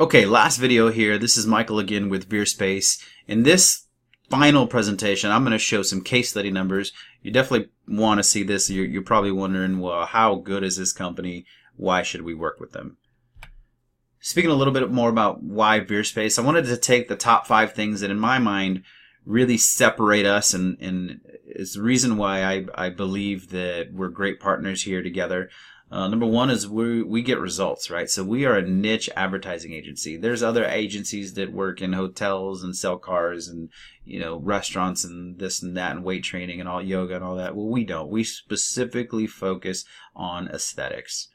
Okay, last video here. This is Michael again with Veerspace. In this final presentation, I'm going to show some case study numbers. You definitely want to see this. You're probably wondering, well, how good is this company? Why should we work with them? Speaking a little bit more about why Veerspace, I wanted to take the top 5 things that in my mind really separate us and is the reason why I believe that we're great partners here together. Number one is we get results, right? So we are a niche advertising agency. There's other agencies that work in hotels and sell cars and, restaurants and this and that and weight training and all yoga and all that. Well, we don't. We specifically focus on aesthetics.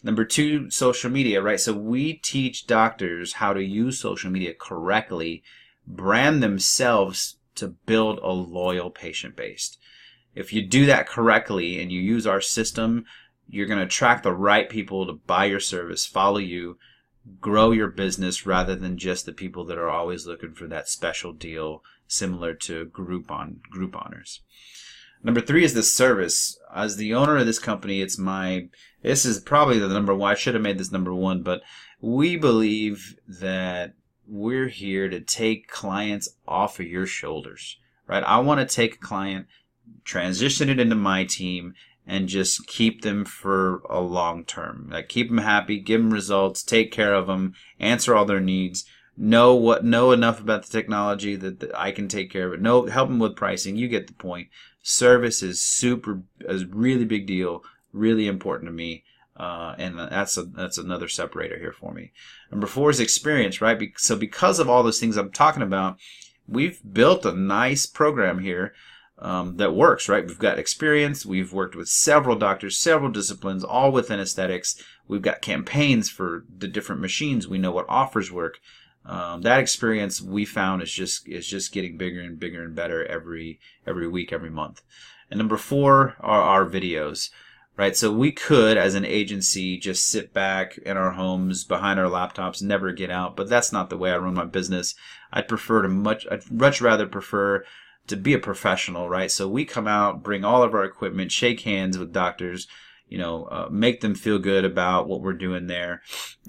Number 2, social media, right? So we teach doctors how to use social media correctly, brand themselves to build a loyal patient base. If you do that correctly and you use our system, you're going to attract the right people to buy your service, follow you, grow your business rather than just the people that are always looking for that special deal similar to Grouponers. Number 3 is the service. As the owner of this company, this is probably the number 1. I should have made this number 1, but we believe that we're here to take clients off of your shoulders, right? I want to take a client, transition it into my team, and just keep them for a long term. Like keep them happy, give them results, take care of them, answer all their needs, know enough about the technology that I can take care of it. Help them with pricing. You get the point. Service is really big deal, really important to me. And that's another separator here for me. Number 4 is experience, right? So because of all those things I'm talking about, we've built a nice program here that works, right? We've got experience. We've worked with several doctors, several disciplines, all within aesthetics. We've got campaigns for the different machines. We know what offers work. That experience we found is just getting bigger and bigger and better every week, every month. And number 4 are our videos, right? So we could, as an agency, just sit back in our homes behind our laptops, never get out. But that's not the way I run my business. I'd much rather prefer to be a professional, right? So we come out, bring all of our equipment, shake hands with doctors, make them feel good about what we're doing there,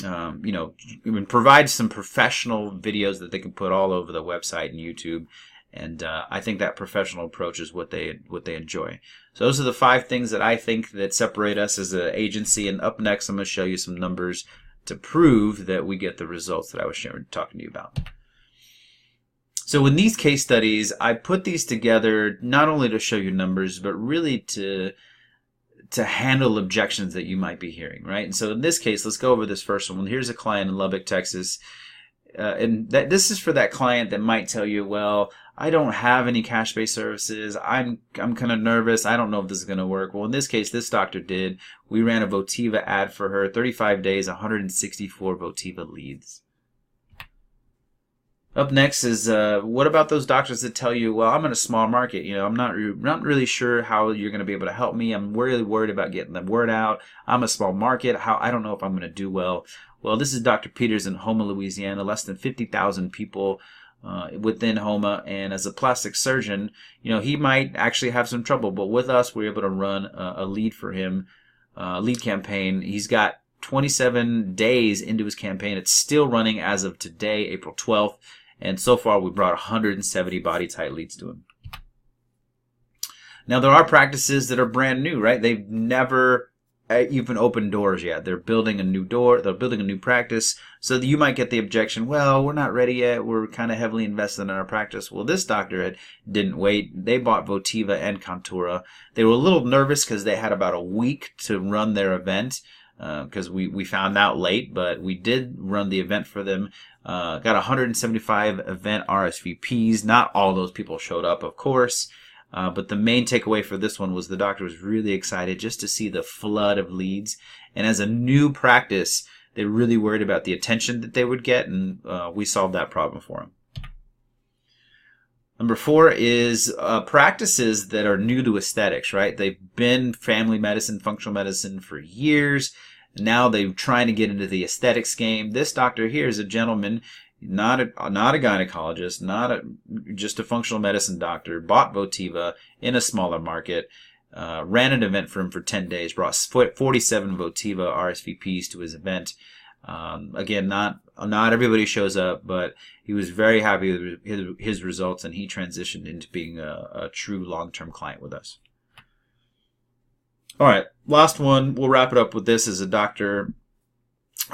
and provide some professional videos that they can put all over the website and YouTube. And I think that professional approach is what they enjoy. So those are the 5 things that I think that separate us as an agency. And up next, I'm going to show you some numbers to prove that we get the results that I was talking to you about. So in these case studies, I put these together not only to show you numbers, but really to handle objections that you might be hearing, right? And so in this case, let's go over this first one. Here's a client in Lubbock, Texas. And this is for that client that might tell you, well, I don't have any cash-based services. I'm kind of nervous. I don't know if this is going to work. Well, in this case, this doctor did. We ran a Votiva ad for her, 35 days, 164 Votiva leads. Up next is what about those doctors that tell you, well, I'm in a small market, I'm not really sure how you're going to be able to help me. I'm really worried about getting the word out. I'm a small market. I don't know if I'm going to do well. Well, this is Dr. Peters in Houma, Louisiana, less than 50,000 people within Houma, and as a plastic surgeon, he might actually have some trouble, but with us, we're able to run a lead for him, lead campaign. He's got 27 days into his campaign. It's still running as of today, April 12th. And so far, we brought 170 body-tight leads to him. Now, there are practices that are brand new, right? They've never even opened doors yet. They're building a new door. They're building a new practice. So you might get the objection, well, we're not ready yet. We're kind of heavily invested in our practice. Well, this doctor didn't wait. They bought Votiva and Contura. They were a little nervous because they had about a week to run their event. Because we found out late, but we did run the event for them. Got 175 event RSVPs. Not all those people showed up, of course. But the main takeaway for this one was the doctor was really excited just to see the flood of leads. And as a new practice, they really worried about the attention that they would get, and we solved that problem for them. Number 4 is practices that are new to aesthetics, right? They've been family medicine, functional medicine for years. Now they're trying to get into the aesthetics game. This doctor here is a gentleman, not a gynecologist, just a functional medicine doctor, bought Votiva in a smaller market, ran an event for him for 10 days, brought 47 Votiva RSVPs to his event. Again, not everybody shows up, but he was very happy with his results, and he transitioned into being a true long-term client with us. All right, last one. We'll wrap it up with this. Is a doctor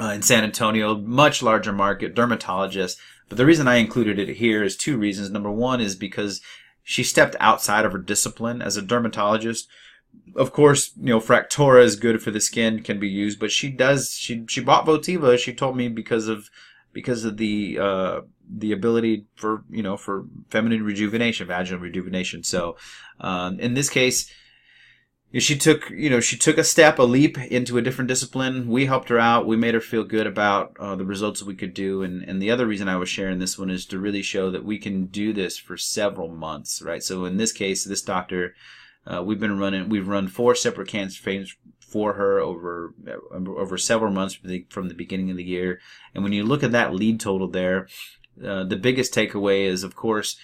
in San Antonio, much larger market, dermatologist. But the reason I included it here is two reasons. Number one is because she stepped outside of her discipline as a dermatologist. Of course, Fractora is good for the skin, can be used, but she bought Votiva. She told me because of the ability for for feminine rejuvenation, vaginal rejuvenation. So in this case, she took a step, a leap into a different discipline. We helped her out. We made her feel good about the results that we could do. And the other reason I was sharing this one is to really show that we can do this for several months, right? So in this case, this doctor, we've run 4 separate campaigns for her over several months from the beginning of the year. And when you look at that lead total there, the biggest takeaway is, of course,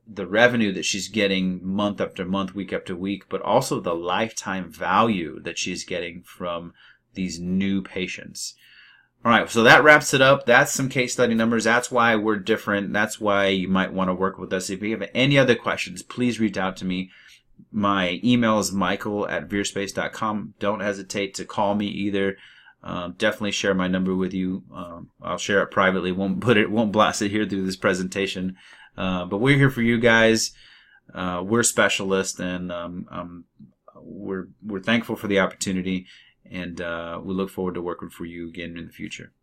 the revenue that she's getting month after month, week after week, but also the lifetime value that she's getting from these new patients. All right, so that wraps it up. That's some case study numbers. That's why we're different. That's why you might want to work with us. If you have any other questions, please reach out to me. My email is michael@veerspace.com. Don't hesitate to call me either. Definitely share my number with you. I'll share it privately. Won't blast it here through this presentation. But we're here for you guys. We're specialists, and we're thankful for the opportunity, and we look forward to working for you again in the future.